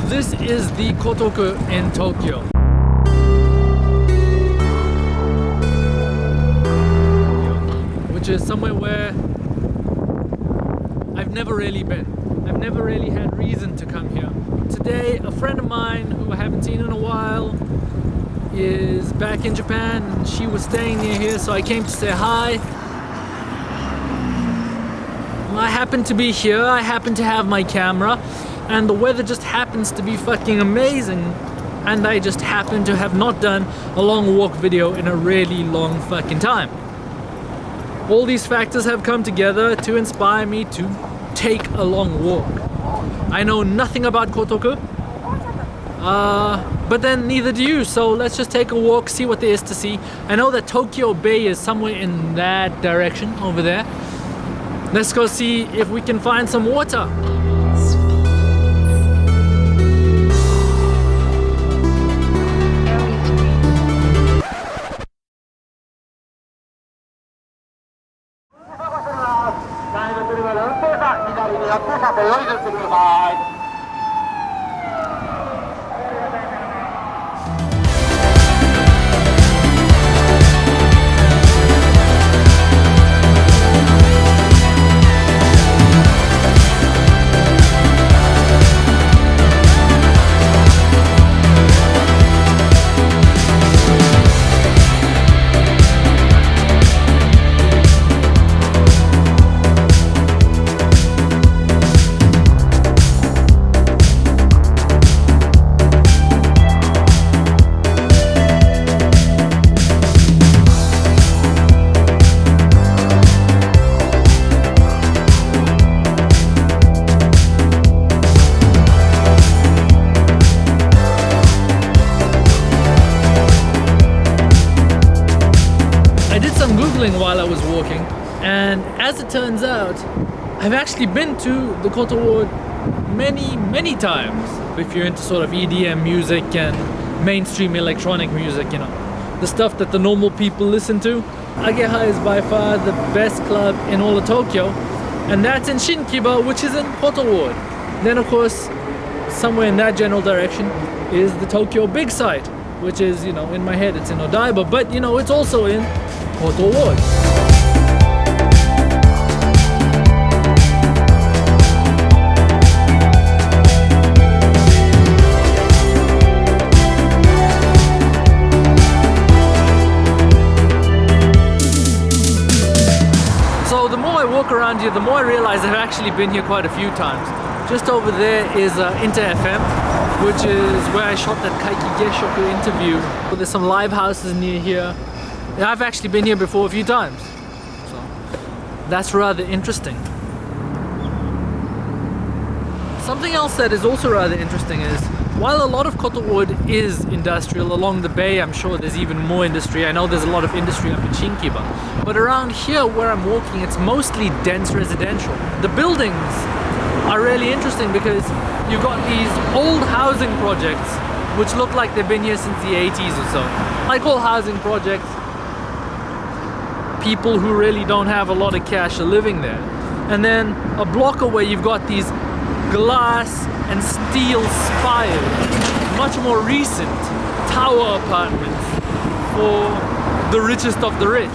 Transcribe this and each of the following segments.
This is the Koto in Tokyo. Which is somewhere where I've never really been. I've never really had reason to come here. Today, a friend of mine who I haven't seen in a while is back in Japan, and she was staying near here, so I came to say hi. I happen to be here, I happen to have my camera, and the weather just happens to be fucking amazing, and I just happen to have not done a long walk video in a really long fucking time. All these factors have come together to inspire me to take a long walk. I know nothing about Koto, but then neither do you, so let's just take a walk, see what there is to see. I know that Tokyo Bay is somewhere in that direction over there. Let's go see if we can find some water. While I was walking, and as it turns out, I've actually been to the Koto Ward many times. If you're into sort of EDM music and mainstream electronic music, you know, the stuff that the normal people listen to, Ageha is by far the best club in all of Tokyo, and that's in Shinkiba, which is in Koto Ward. Then of course, somewhere in that general direction is the Tokyo Big Site, which is, you know, in my head it's in Odaiba, but you know, it's also in Koto Ward. So the more I walk around here, the more I realize I've actually been here quite a few times. Just over there is Inter FM, which is where I shot that Kaiki Geshoku interview. There's some live houses near here. I've actually been here before a few times, so that's rather interesting. Something else that is also rather interesting is, while a lot of Koto Ward is industrial, along the bay I'm sure there's even more industry. I know there's a lot of industry up in Shinkiba, but around here where I'm walking, it's mostly dense residential. The buildings are really interesting because you've got these old housing projects which look like they've been here since the 80s or so. Like all housing projects, people who really don't have a lot of cash are living there. And then a block away you've got these glass and steel spired, much more recent tower apartments for the richest of the rich.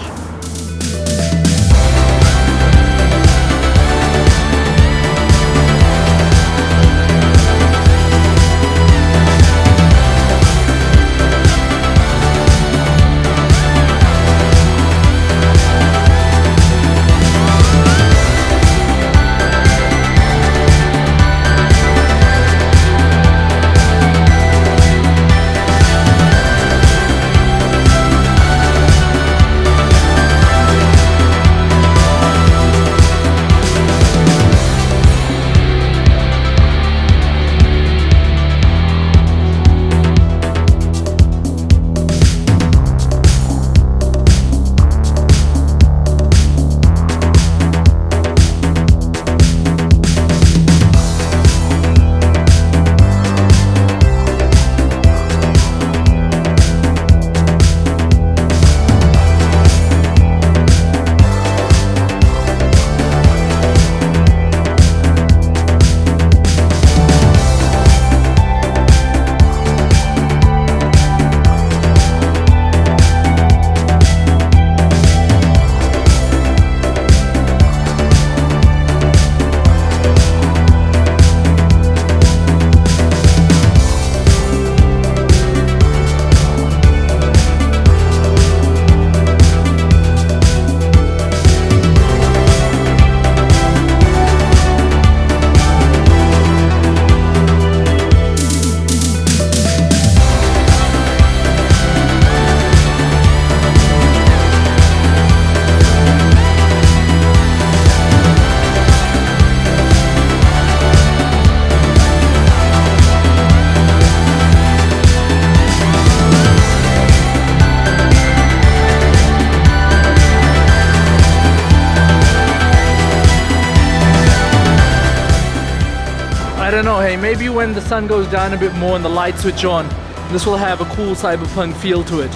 say, maybe when the sun goes down a bit more and the lights switch on, this will have a cool cyberpunk feel to it.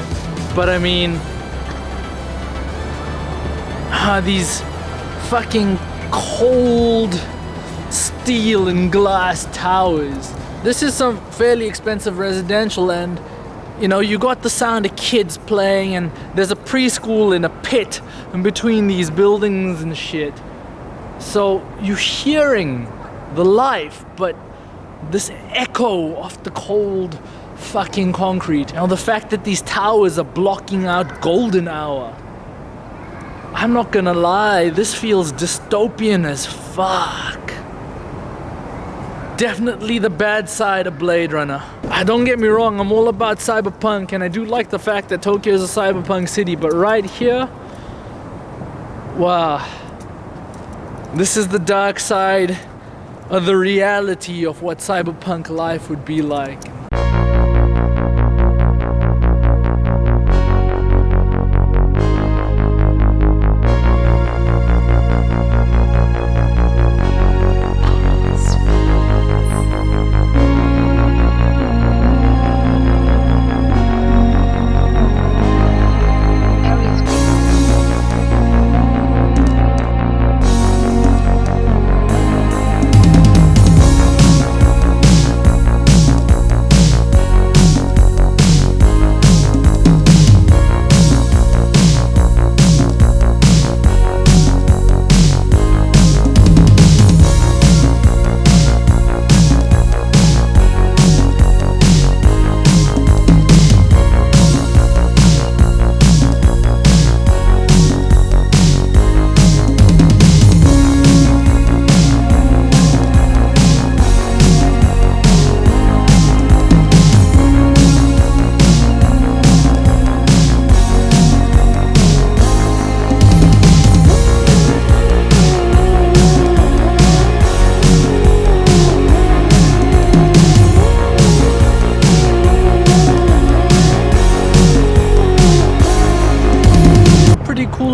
But I mean, these fucking cold steel and glass towers. This is some fairly expensive residential, and you know, you got the sound of kids playing, and there's a preschool in a pit in between these buildings and shit. So you're hearing the life, but this echo of the cold fucking concrete. Now the fact that these towers are blocking out golden hour. I'm not gonna lie, this feels dystopian as fuck. Definitely the bad side of Blade Runner. Don't get me wrong, I'm all about cyberpunk, and I do like the fact that Tokyo is a cyberpunk city, but right here, wow. This is the dark side of the reality of what cyberpunk life would be like.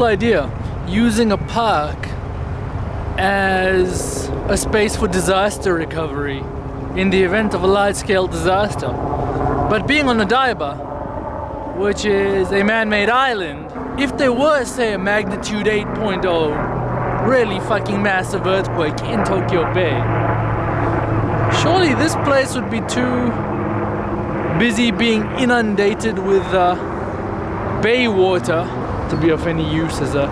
Idea, using a park as a space for disaster recovery in the event of a large-scale disaster. But being on Odaiba, which is a man-made island, if there was, say, a magnitude 8.0 really fucking massive earthquake in Tokyo Bay, surely this place would be too busy being inundated with bay water to be of any use as a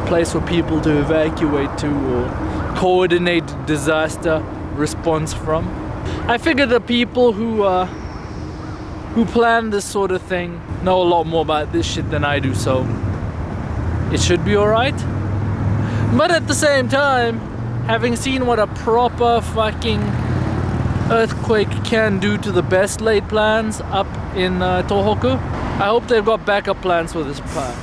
place for people to evacuate to or coordinate disaster response from. I figure the people who plan this sort of thing know a lot more about this shit than I do, so it should be alright. But at the same time, having seen what a proper fucking earthquake can do to the best laid plans up in Tohoku, I hope they've got backup plans for this park.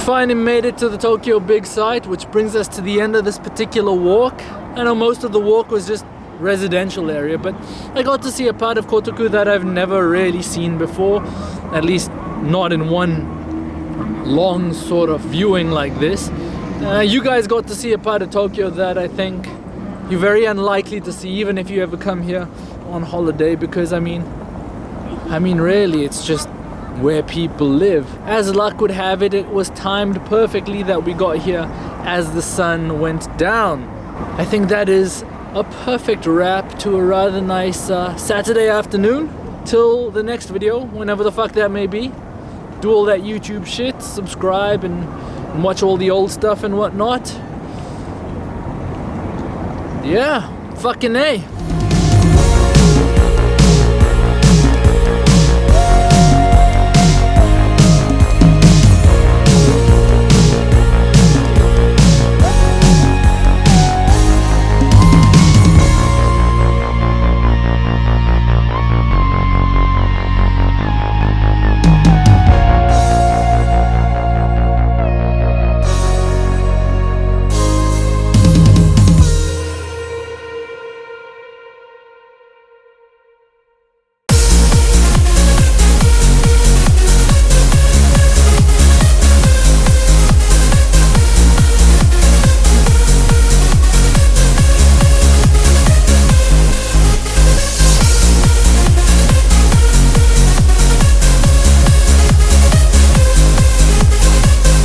Finally made it to the Tokyo big site, which brings us to the end of this particular walk. I know most of the walk was just residential area, but I got to see a part of Kotoku that I've never really seen before, at least not in one long sort of viewing like this. You guys got to see a part of Tokyo that I think you're very unlikely to see, even if you ever come here on holiday, because I mean really, it's just where people live. As luck would have it, it was timed perfectly that we got here as the sun went down. I think that is a perfect wrap to a rather nice Saturday afternoon. Till the next video, whenever the fuck that may be. Do all that YouTube shit, subscribe and watch all the old stuff and whatnot. Yeah, fucking A.